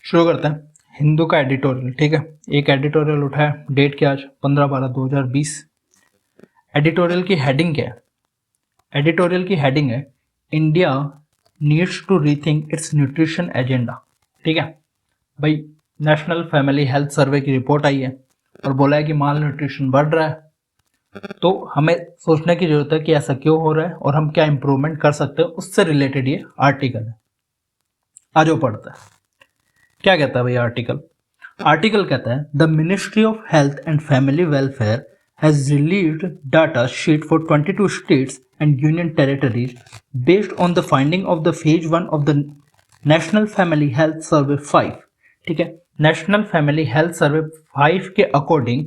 शुरू करते हैं हिंदू का एडिटोरियल। ठीक है, एक एडिटोरियल उठाया, डेट क्या आज 15/12/2020। एडिटोरियल की हेडिंग क्या है? एडिटोरियल की हेडिंग है India needs to rethink its nutrition agenda. ठीक है भाई, नेशनल फैमिली हेल्थ सर्वे की रिपोर्ट आई है और बोला है कि माल न्यूट्रिशन बढ़ रहा है, तो हमें सोचने की जरूरत है कि ऐसा क्यों हो रहा है और हम क्या इंप्रूवमेंट कर सकते हैं। उससे रिलेटेड ये आर्टिकल है। आज वो पढ़ता है, क्या कहता है भाई आर्टिकल? आर्टिकल कहता है the ministry of health and family welfare has relieved data sheet for 22 states and union territories based on the finding of the phase 1 of the national family health survey 5। ठीक है, national family health survey 5 के according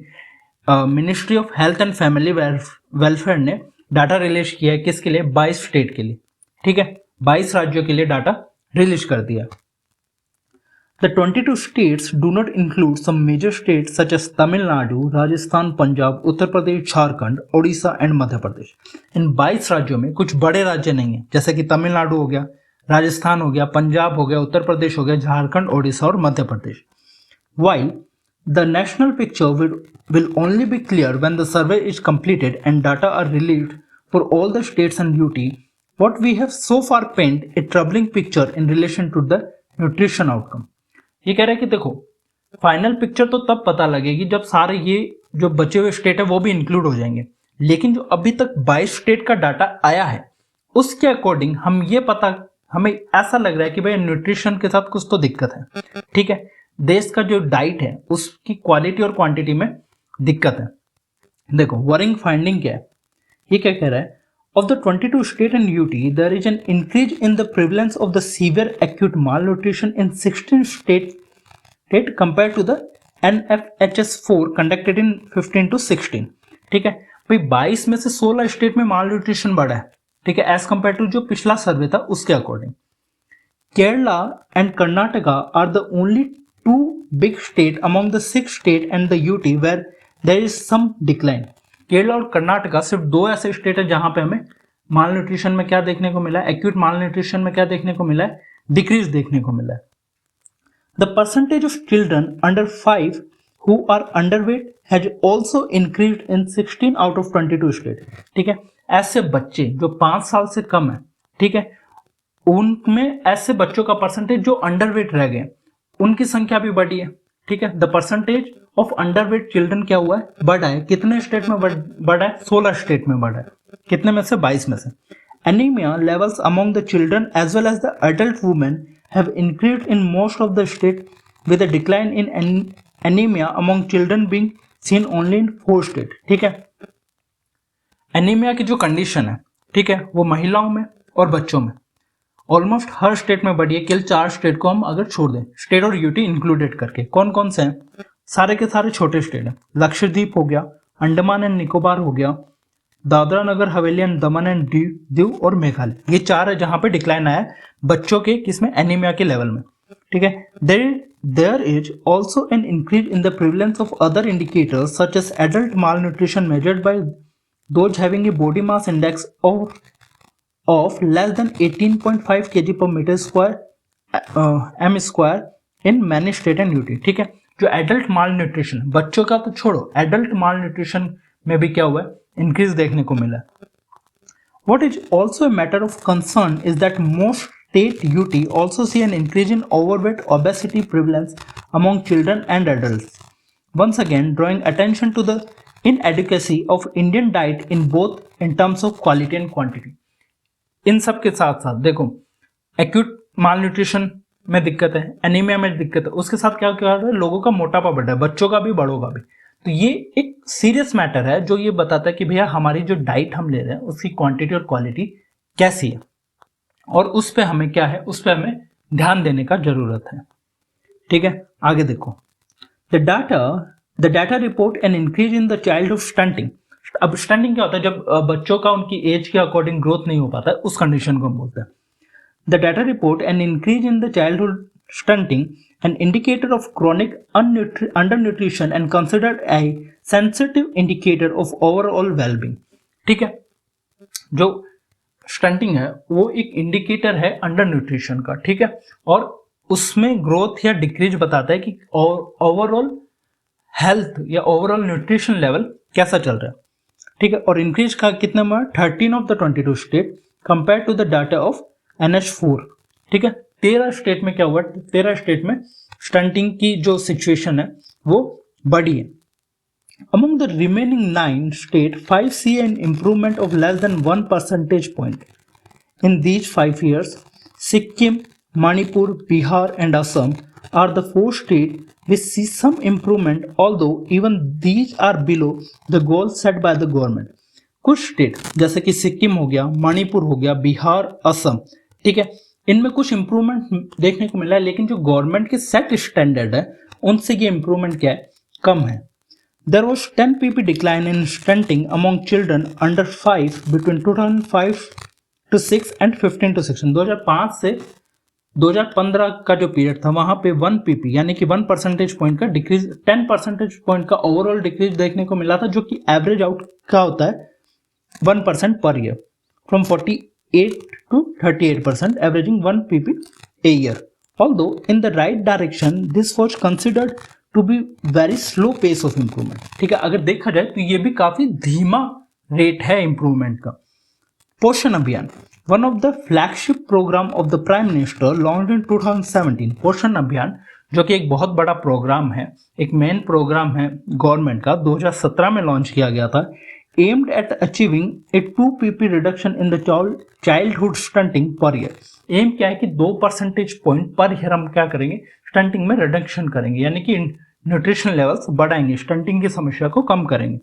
ministry of health and family welfare ने data release किया है। किसके लिए? 22 state के लिए। ठीक है, 22 राज्यों के लिए डाटा रिलीज कर दिया। The 22 states do not include some major states such as Tamil Nadu, Rajasthan, Punjab, Uttar Pradesh, Jharkhand, Odisha and Madhya Pradesh. इन 22 राज्यों में कुछ बड़े राज्य नहीं है, जैसे कि तमिलनाडु हो गया, राजस्थान हो गया, पंजाब हो गया, उत्तर प्रदेश हो गया, झारखंड, ओडिशा और Madhya Pradesh. While the national picture will only be clear when the survey is completed and data are released for all the states and UT, what we have so far painted a troubling picture in relation to the nutrition outcome। ये कह रहा है कि देखो, final picture तो तब पता लगेगी जब सारे ये जो बचे हुए स्टेट है वो भी इंक्लूड हो जाएंगे, लेकिन जो अभी तक 22 स्टेट का डाटा आया है उसके अकॉर्डिंग हमें ऐसा लग रहा है कि भाई न्यूट्रिशन के साथ कुछ तो दिक्कत है। ठीक है, देश का जो डाइट है उसकी क्वालिटी और क्वांटिटी में दिक्कत है। देखो वरिंग फाइंडिंग क्या है, ये क्या कह रहा है? Of the 22 state and UT, there is an increase in the prevalence of the severe acute malnutrition in 16 state compared to the NFHS4 conducted in 15 to 16। ठीक है भाई, 22 में से 16 स्टेट में माल न्यूट्रिशन बढ़ा है। ठीक है, एज कंपेयर टू जो पिछला सर्वे था उसके according. Kerala and Karnataka are the only 2 big state among the 6 state and the UT where there is some decline। Kerala और कर्नाटका सिर्फ 2 ऐसे स्टेट है जहां पे हमें माल न्यूट्रिशन में क्या देखने को मिला है, एक्यूट माल न्यूट्रिशन में क्या देखने को मिला है, डिक्रीज देखने को मिला है। The percentage of children under 5 who are underweight has also increased in 16 out of 22 state. ठीक है, ऐसे बच्चे जो 5 साल से कम है, ठीक है, उनमें ऐसे बच्चों का परसेंटेज जो अंडरवेट रह गए उनकी संख्या भी बढ़ी है। ठीक है, the percentage of underweight children क्या हुआ है? बढ़ा है। कितने स्टेट में बढ़ा है? 16 स्टेट में बढ़ा है। कितने में से? 22 में से। Anaemia levels among the children as well as the adult women have increased in most of the state with a decline in anaemia among children being seen only in 4 state. ठीक है, एनीमिया की जो condition है, ठीक है, वो महिलाओं में और बच्चों में ऑलमोस्ट हर स्टेट में बढ़ी है। केवल 4 स्टेट को हम अगर छोड़ दें, स्टेट और यूटी इंक्लूडेड करके। कौन कौन से हैं? सारे के सारे छोटे स्टेट हैं। लक्षद्वीप हो गया, अंडमान एंड निकोबार हो गया, Dadra Nagar Haveli and Daman and Diu और मेघालय। ये 4 है जहां पे डिक्लाइन आया है बच्चों के किसमें? एनीमिया के लेवल में। ठीक है, there is also an increase in the prevalence of other indicators such as adult malnutrition measured by those having a body mass index of less than 18.5 kg per meter square m square in many state and UT। ठीक है, जो adult माल nutrition, बच्चों का तो छोड़ो, adult माल nutrition में भी क्या हुआ है? इंक्रीज देखने को मिला। What is also a matter of concern is that most state UT also see an increase in overweight obesity prevalence among children and adults, once again drawing attention to the inadequacy of Indian diet in both in terms of quality and quantity। इन सब के साथ साथ देखो, acute माल nutrition में दिक्कत है, anaemia में दिक्कत है, उसके साथ क्या क्या है? लोगों का मोटापा बढ़ रहा है, बच्चों का भी, बड़ों का भी। तो ये एक सीरियस मैटर है जो ये बताता है कि भैया हमारी जो डाइट हम ले रहे हैं उसकी क्वांटिटी और क्वालिटी कैसी है, और उस पर हमें क्या है, उस पर हमें ध्यान देने का जरूरत है। ठीक है, आगे देखो, the data report N increase in the child of stunting. अब स्टंटिंग क्या होता है? जब बच्चों का उनकी एज के अकॉर्डिंग ग्रोथ नहीं हो पाता है, उस कंडीशन को हम बोलते हैं। The data report N increase in the childhood stunting an indicator of chronic under nutrition and considered a sensitive indicator of overall wellbeing. ठीक है, जो स्टंटिंग है वो एक इंडिकेटर है अंडर न्यूट्रिशन का। ठीक है, और उसमें ग्रोथ या डिक्रीज बताता है कि ओवरऑल हेल्थ या ओवरऑल न्यूट्रिशन लेवल कैसा चल रहा है, ठीक है। और इंक्रीज का कितना हुआ, 13 of the 22 state compare to the data of NH4, ठीक है। 13 स्टेट में क्या हुआ, 13 स्टेट में स्टंटिंग की जो सिचुएशन है वो बढ़ी है। Among the remaining 9 states, 5 see an improvement of less than 1 percentage point. In these 5 years, Sikkim, Manipur, Bihar and Assam are the 4 states which see some improvement, although even these are below the goals set by the government. कुछ state जैसे कि सिक्किम हो गया, मणिपुर हो गया, बिहार, असम, ठीक है, इनमें कुछ इंप्रूवमेंट देखने को मिला है, लेकिन जो गवर्नमेंट के सेट स्टैंडर्ड है उनसे ये इंप्रूवमेंट क्या है, कम है। There was 10 pp decline in stunting among children under 5 between 2005 to 6 and 15 to 16। 2005 से 2015 का जो पीरियड था वहां पे 1 pp यानी कि 1 परसेंटेज पॉइंट का डिक्रीज, 10 परसेंटेज पॉइंट का ओवरऑल डिक्रीज देखने को मिला था, जो कि एवरेज आउट का होता है 1% per year, from 48 to 38%, averaging 1 pp a year। Although in the right direction, this was considered to be very slow pace of improvement, ठीक है। अगर देखा जाए तो ये भी काफी धीमा रेट है इम्प्रूवमेंट का। पोषण अभियान, one of the flagship programme of the prime minister launched in 2017। पोषण अभियान जो कि एक बहुत बड़ा प्रोग्राम है, एक मेन प्रोग्राम है गवर्नमेंट का, 2017 में लॉन्च किया गया था, aimed at achieving a 2 pp reduction in the childhood stunting per year. Aim क्या है कि 2 परसेंटेज पॉइंट पर ईयर हम क्या करेंगे, स्टंटिंग में रिडक्शन करेंगे, यानी कि न्यूट्रिशन लेवल्स बढ़ाएंगे, स्टंटिंग की समस्या को कम करेंगे।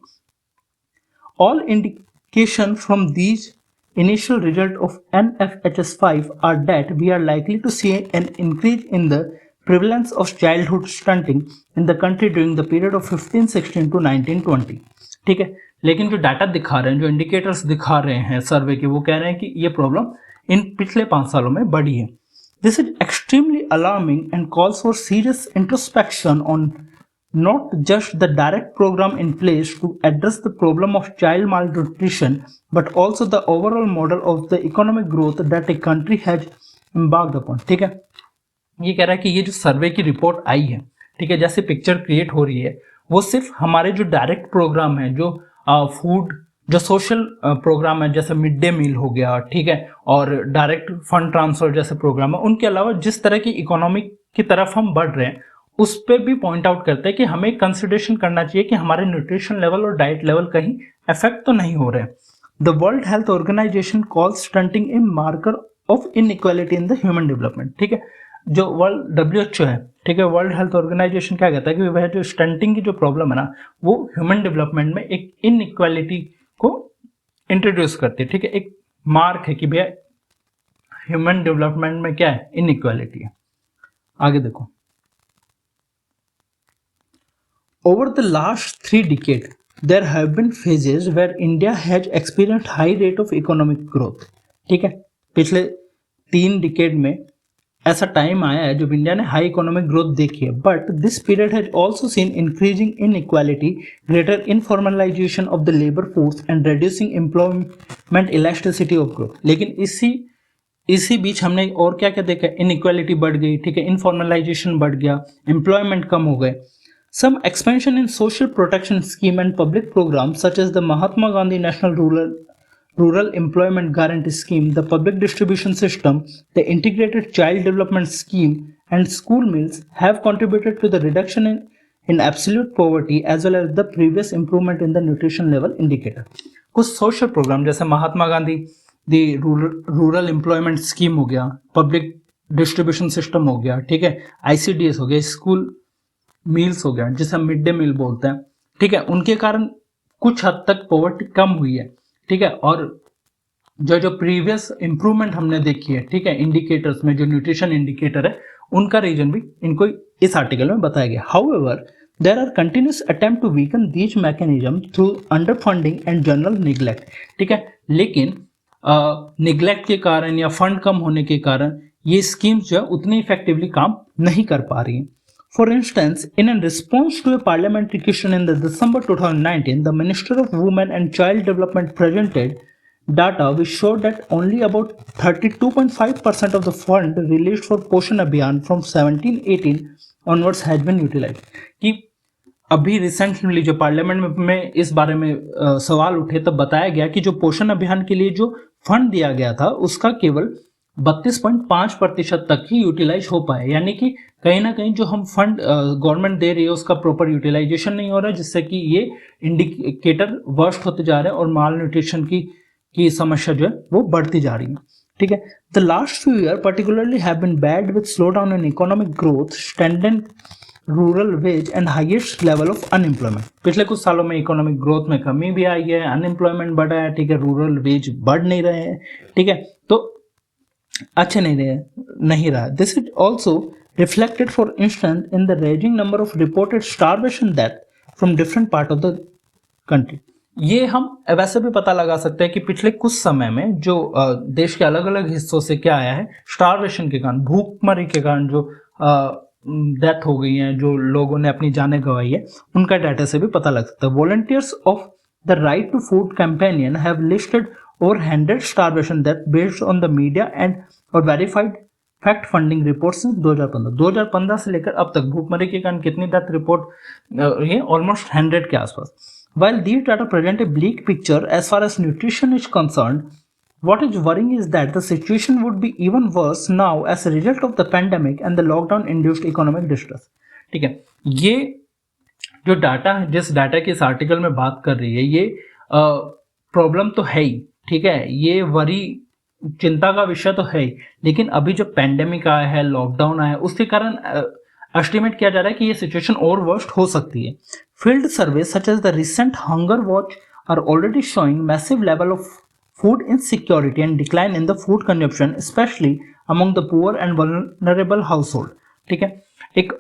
All indication from these initial result of NFHS5 are that we are likely to see an increase in the prevalence of childhood stunting in the country during the period of 1516 to 1920, ठीक है। लेकिन जो data दिखा रहे हैं, जो indicators दिखा रहे हैं सर्वे के, वो कह रहे हैं कि ये प्रॉब्लम इन पिछले 5 सालों में बढ़ी है। This is extremely alarming and calls for serious introspection on not just the direct program in place to address the problem of child malnutrition, but also the overall model of the economic growth that a country has embarked upon, ठीक है। ये कह रहा है कि ये जो सर्वे की रिपोर्ट आई है, ठीक है, जैसे पिक्चर क्रिएट हो रही है, वो सिर्फ हमारे जो डायरेक्ट प्रोग्राम है, जो फूड, जो सोशल प्रोग्राम है, जैसे मिड डे मील हो गया, ठीक है, और डायरेक्ट फंड ट्रांसफर जैसे प्रोग्राम है, उनके अलावा जिस तरह की इकोनॉमिक की तरफ हम बढ़ रहे हैं उस पर भी पॉइंट आउट करते हैं कि हमें कंसिडरेशन करना चाहिए कि हमारे न्यूट्रिशन लेवल और डाइट लेवल कहीं इफेक्ट तो नहीं हो रहे हैं। The World Health Organization calls stunting a marker of inequality in the human development, ठीक है। जो वर्ल्ड WHO है, ठीक है, वर्ल्ड हेल्थ ऑर्गेनाइजेशन क्या कहता है कि वह जो स्टंटिंग की जो प्रॉब्लम है ना, वो ह्यूमन डेवलपमेंट में एक इनइक्वालिटी को इंट्रोड्यूस करती है, ठीक है, एक मार्क है कि भैया ह्यूमन डेवलपमेंट में क्या है, इनइक्वालिटी है। आगे देखो, over the last 3 decades there have been phases where India has experienced high rate of economic growth, ठीक है। पिछले 3 decade में ऐसा टाइम आया है जब इंडिया ने हाई इकोनॉमिक ग्रोथ देखी है, but this period has also seen increasing inequality, greater informalisation of the labour force and reducing employment elasticity of growth. लेकिन इसी बीच हमने और क्या क्या देखा, इनइक्वालिटी बढ़ गई, ठीक है, इनफॉर्मलाइजेशन बढ़ गया, एम्प्लॉयमेंट कम हो गए। Some expansion in social protection scheme and public programs such as the Mahatma Gandhi National Rural Employment Guarantee Scheme, the public distribution system, the integrated child development scheme and school meals have contributed to the reduction in absolute poverty as well as the previous improvement in the nutrition level indicator. कुछ social program जैसे महात्मा गांधी दी rural employment scheme हो गया, public distribution system हो गया, ठीक है, ICDS हो गया, स्कूल मील्स हो गया जिसे हम मिड डे मील बोलते हैं, ठीक है, उनके कारण कुछ हद तक पॉवर्टी कम हुई है, ठीक है। और जो प्रीवियस इंप्रूवमेंट हमने देखी है, ठीक है, इंडिकेटर्स में जो न्यूट्रिशन इंडिकेटर है उनका रीजन भी इनको इस आर्टिकल में बताया गया। However there are continuous attempt to weaken these mechanism through under funding and general neglect, ठीक है, लेकिन निग्लेक्ट के कारण या फंड कम होने के कारण ये स्कीम्स जो है उतनी इफेक्टिवली काम नहीं कर पा रही हैं। For instance, in a response to a parliamentary question in the December 2019, the Minister of Women and Child Development presented data which showed that only about 32.5% of the fund released for Poshan Abhiyan from 17-18 onwards has been utilized. कि अभी recently जो parliament में इस बारे में सवाल उठे तब बताया गया कि जो पोषण अभियान के लिए जो फंड दिया गया था उसका केवल 32.5% तक ही यूटिलाइज हो पाए, यानी कि कहीं ना कहीं जो हम फंड गवर्नमेंट दे रही है उसका प्रॉपर यूटिलाइजेशन नहीं हो रहा है, जिससे कि ये इंडिकेटर वर्स्ट होते जा रहे हैं और माल न्यूट्रिशन की समस्या जो है वो बढ़ती जा रही है। ठीक है, the last few year particularly have been bad with slow down in economic growth, standard rural wage and highest level of unemployment. पिछले कुछ सालों में इकोनॉमिक ग्रोथ में कमी भी आई है, अनएम्प्लॉयमेंट बढ़ा है, ठीक है, रूरल वेज बढ़ नहीं रहे हैं, ठीक है, तो अच्छे नहीं रहा। This is also reflected for instance in the raising number of reported starvation death from different part of the country. ये हम वैसे भी पता लगा सकते हैं कि पिछले कुछ समय में जो देश के अलग अलग हिस्सों से क्या आया है, स्टारवेशन के कारण, भूखमरी के कारण जो डेथ हो गई है, जो लोगों ने अपनी जानें गंवाई है, उनका डाटा से भी पता लग सकता है। Volunteers of the right to food campaign have listed over 100 starvation death based on the media and और verified फैक्ट फंडिंग रिपोर्ट से 2015 से लेकर अब तक भूखमरी के कारण कितनी डेथ रिपोर्ट ये ऑलमोस्ट 100 के आसपास। While these data present a bleak picture as far as nutrition is concerned, what is worrying is that the situation would be even worse now as a result of the pandemic and the lockdown induced economic distress। ठीक है, ये जो data है, जिस data की इस article में बात कर रही है, ये प्रॉब्लम तो है ही, ठीक है, ये वरी चिंता का विषय तो है ही, लेकिन अभी जो पैंडेमिक आया है, लॉकडाउन आया है, उसके कारण एस्टिमेट किया जा रहा है कि ये सिचुएशन और वर्स्ट हो सकती है। Field survey such as the recent hunger watch are already showing massive level of food insecurity and decline in the food consumption specially among the poor and vulnerable household. ठीक है, एक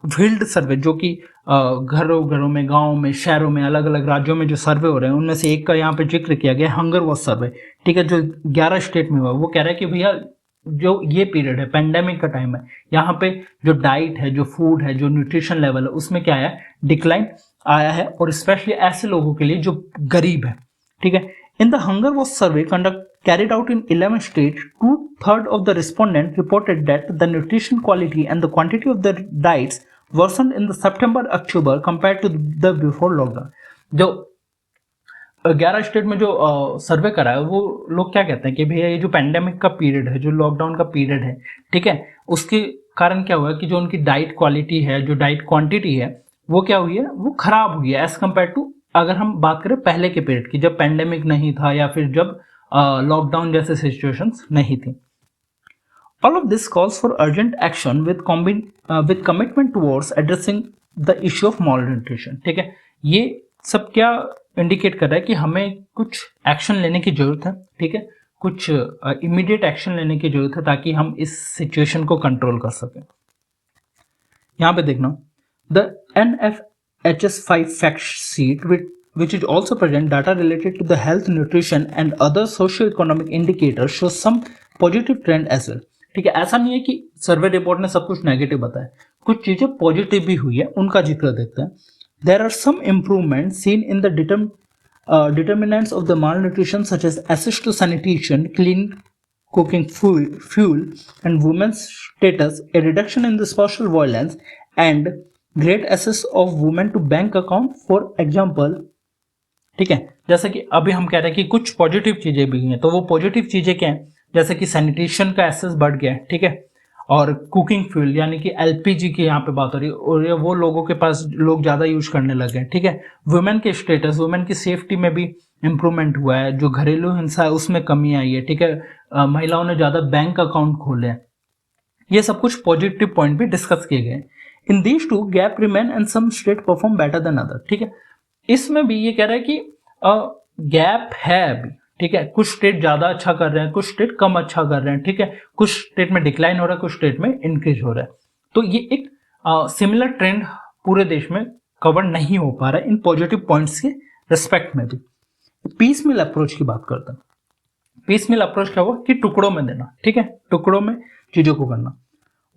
field survey जो कि घरों में, गाँव में, शहरों में, अलग अलग राज्यों में जो सर्वे हो रहे हैं, उनमें से एक का यहाँ पे जिक्र किया गया, हंगर वॉच सर्वे। ठीक है, जो 11 स्टेट में हुआ, वो कह रहा है कि भैया जो ये पीरियड है, पेंडेमिक का टाइम है, यहाँ पे जो डाइट है, जो फूड है, जो न्यूट्रिशन लेवल है, उसमें क्या आया, डिक्लाइन आया है, और स्पेशली ऐसे लोगों के लिए जो गरीब है। ठीक है, in the hunger watch survey conduct carried out in 11 states, 2/3 of the respondents reported that the nutrition quality and the quantity of their diets worsened in the September-October compared to the before lockdown। जो 11 state में जो सर्वे करा है, वो लोग क्या कहते हैं कि भैया ये जो पैंडेमिक का पीरियड है, जो लॉकडाउन का पीरियड है, ठीक है, उसके कारण क्या हुआ है कि जो उनकी डाइट क्वालिटी है, जो डाइट क्वांटिटी है, वो क्या हुई है, वो खराब हुई है एज कम्पेयर टू अगर हम बात करें पहले के पीरियड की, जब पैंडेमिक नहीं था या फिर जब लॉकडाउन जैसे सिचुएशंस नहीं थी। All of this calls for urgent action with commitment towards addressing the issue of malnutrition। ठीक है, ये सब क्या इंडिकेट कर रहा है कि हमें कुछ एक्शन लेने की जरूरत है। ठीक है, कुछ इमीडिएट एक्शन लेने की जरूरत है ताकि हम इस सिचुएशन को कंट्रोल कर सकें। यहाँ पे देखना, the NFHS5 fact sheet which is also present data related to the health, nutrition and other socio-economic indicators shows some positive trend as well। ठीक है, ऐसा नहीं है कि सर्वे रिपोर्ट ने सब कुछ नेगेटिव बताया, कुछ चीजें पॉजिटिव भी हुई है, उनका जिक्र देखते हैं। There are some improvement seen in the determinants of the malnutrition such as access to sanitation, clean cooking fuel and women's status, a reduction in the spousal violence and great access of women to bank account for example। ठीक है, जैसे कि अभी हम कह रहे हैं कि कुछ पॉजिटिव चीजें भी हैं, तो वो पॉजिटिव चीजें क्या हैं, जैसे कि सैनिटेशन का एक्सेस बढ़ गया है। ठीक है, और कुकिंग फ्यूल यानी कि LPG की यहाँ पे बात हो रही है, और ये वो लोगों के पास लोग ज़्यादा यूज करने लगे हैं। ठीक है, वुमेन के स्टेटस, वुमेन की सेफ्टी में भी इम्प्रूवमेंट हुआ है, जो घरेलू हिंसा है उसमें कमी आई है। ठीक है, महिलाओं ने ज़्यादा बैंक अकाउंट खोले हैं। ये सब कुछ पॉजिटिव पॉइंट भी डिस्कस किए गए। In these two gap remain and some state perform better than other. ठीक है, इसमें भी ये कह रहा है कि गैप है अभी। ठीक है, कुछ स्टेट ज्यादा अच्छा कर रहे हैं, कुछ स्टेट कम अच्छा कर रहे हैं। ठीक है, कुछ स्टेट में डिक्लाइन हो रहा है, कुछ स्टेट में इंक्रीज हो रहा है। तो ये एक सिमिलर ट्रेंड पूरे देश में कवर नहीं हो पा रहा है इन पॉजिटिव पॉइंट्स के रिस्पेक्ट में भी। पीस मिल अप्रोच की बात करते हैं। पीस मिल अप्रोच क्या हुआ कि टुकड़ों में देना। ठीक है, टुकड़ों में चीजों को करना।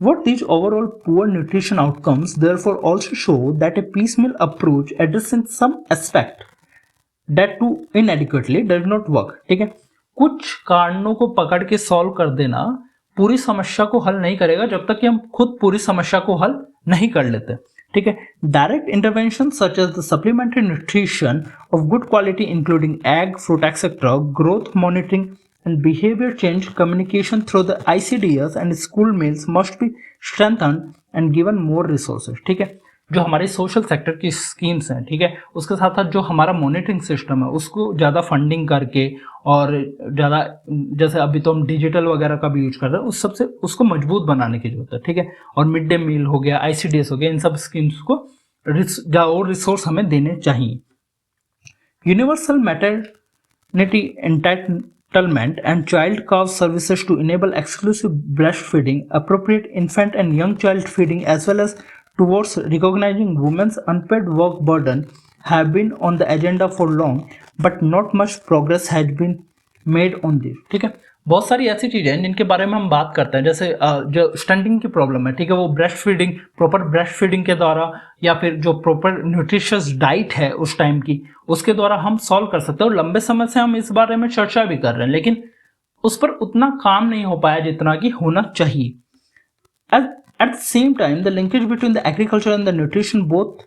What these overall poor nutrition outcomes therefore also show that a piecemeal approach addressing some aspect that to inadequately does not work, ठीक है। कुछ कारणों को पकड़ के सॉल्व कर देना पूरी समस्या को हल नहीं करेगा जब तक कि हम खुद पूरी समस्या को हल नहीं कर लेते, ठीक है। Direct intervention such as the supplementary nutrition of good quality including egg, fruit etcetera, growth monitoring and behavior change, communication through the ICDS and school meals must be strengthened and given more resources, ठीक है। जो हमारी social sector की schemes हैं, ठीक है, उसके साथ साथ जो हमारा मॉनिटरिंग सिस्टम है उसको ज़्यादा फंडिंग करके और ज़्यादा, जैसे अभी तो हम डिजिटल वगैरह का भी यूज कर रहे हैं, उस सबसे उसको मजबूत बनाने की जरूरत है, ठीक है। और मिड डे मील हो गया, ICDS हो गया, इन सब स्कीम्स को और रिसोर्स हमें देने चाहिए। Universal maternity entitlement and child calf services to enable exclusive breastfeeding, appropriate infant and young child feeding, as well as towards recognizing women's unpaid work burden have been on the agenda for long, but not much progress has been made on this, ठीक है। बहुत सारी ऐसी चीजें हैं जिनके बारे में हम बात करते हैं, जैसे जो स्टंटिंग की प्रॉब्लम है, ठीक है, वो breast feeding, proper breast feeding के द्वारा या फिर जो प्रॉपर न्यूट्रिशियस डाइट है उस टाइम की, उसके द्वारा हम सॉल्व कर सकते हैं। और लंबे समय से हम इस बारे में चर्चा भी कर रहे हैं, लेकिन उस पर उतना काम नहीं हो पाया जितना कि होना चाहिए। At the same time, the linkage between the agriculture and the nutrition, both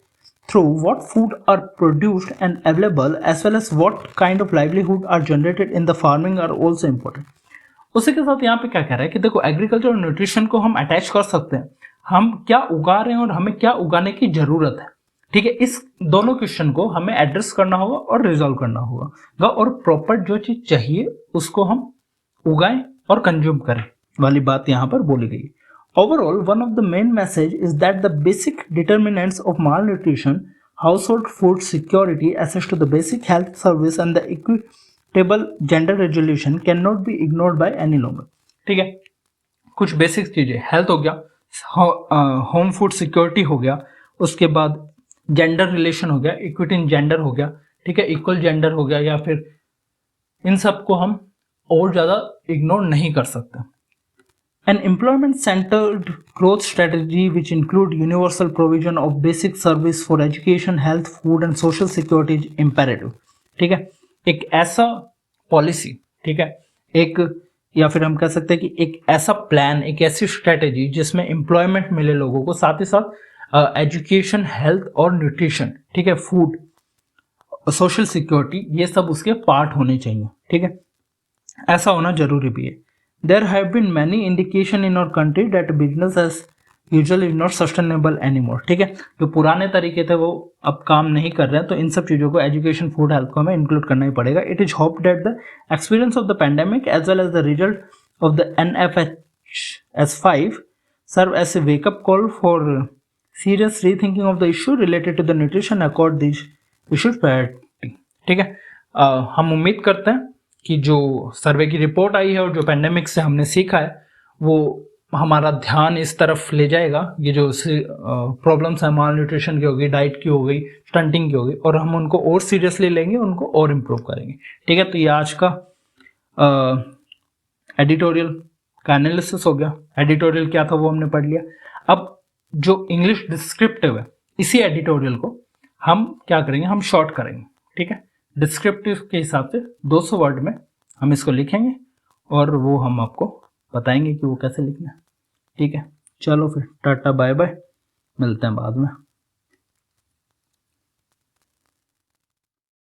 through what food are produced and available, as well as what kind of livelihood are generated in the farming, are also important. उसी के साथ यहाँ पे क्या कह रहा है कि देखो, एग्रीकल्चर और न्यूट्रिशन को हम अटैच कर सकते हैं, हम क्या उगा रहे हैं और हमें क्या उगाने की जरूरत है, ठीक है। इस दोनों क्वेश्चन को हमें एड्रेस करना होगा और रिजॉल्व करना होगा, और प्रॉपर जो चीज चाहिए उसको हम उगाएं और कंज्यूम करें वाली बात यहाँ पर बोली गई। Overall, one of the main message is that the basic determinants of malnutrition, household food security, access to the basic health service, and the equitable gender resolution cannot be ignored by any longer, ठीक है। कुछ basic चीजें, health हो गया, home food security हो गया, उसके बाद जेंडर रिलेशन हो गया, इक्विटी इन जेंडर हो गया, ठीक है, इक्वल जेंडर हो गया, या फिर इन सब को हम और ज्यादा इग्नोर नहीं कर सकते। An employment-centered growth strategy which include universal provision of basic service for education, health, food and social security is imperative, ठीक है। एक ऐसा पॉलिसी, ठीक है, एक, या फिर हम कह सकते हैं कि एक ऐसा प्लान, एक ऐसी स्ट्रेटेजी जिसमें एम्प्लॉयमेंट मिले लोगों को, साथ ही साथ एजुकेशन, हेल्थ और न्यूट्रिशन, ठीक है, फूड, सोशल सिक्योरिटी, ये सब उसके पार्ट होने चाहिए, ठीक है। ऐसा होना जरूरी भी है। There have been many indication in our country that business as usual is not sustainable anymore, ठीक है। जो पुराने तरीके थे वो अब काम नहीं कर रहे हैं, तो इन सब चीज़ों को, एजुकेशन, फूड, हेल्थ को हमें इंक्लूड करना ही पड़ेगा। It is hoped that the experience of the pandemic as well as the result of the NFHS5 serve as a wake-up call for serious rethinking of the issue related to the nutrition accord these issues priority, ठीक है। हम उम्मीद करते हैं कि जो सर्वे की report आई है और जो पेंडेमिक से हमने सीखा है वो हमारा ध्यान इस तरफ ले जाएगा। ये जो प्रॉब्लम्स है, माल न्यूट्रिशन की होगी, डाइट की हो गई, स्टंटिंग की होगी, और हम उनको और सीरियसली लेंगे, उनको और इम्प्रूव करेंगे, ठीक है। तो ये आज का एडिटोरियल का एनालिसिस हो गया। एडिटोरियल क्या था वो हमने पढ़ लिया। अब जो इंग्लिश डिस्क्रिप्टिव है, इसी एडिटोरियल को हम क्या करेंगे, हम शॉर्ट करेंगे, ठीक है। डिस्क्रिप्टिव के हिसाब से 200 वर्ड में हम इसको लिखेंगे और वो हम आपको बताएंगे कि वो कैसे लिखना है, ठीक है। चलो फिर टाटा बाय बाय, मिलते हैं बाद में।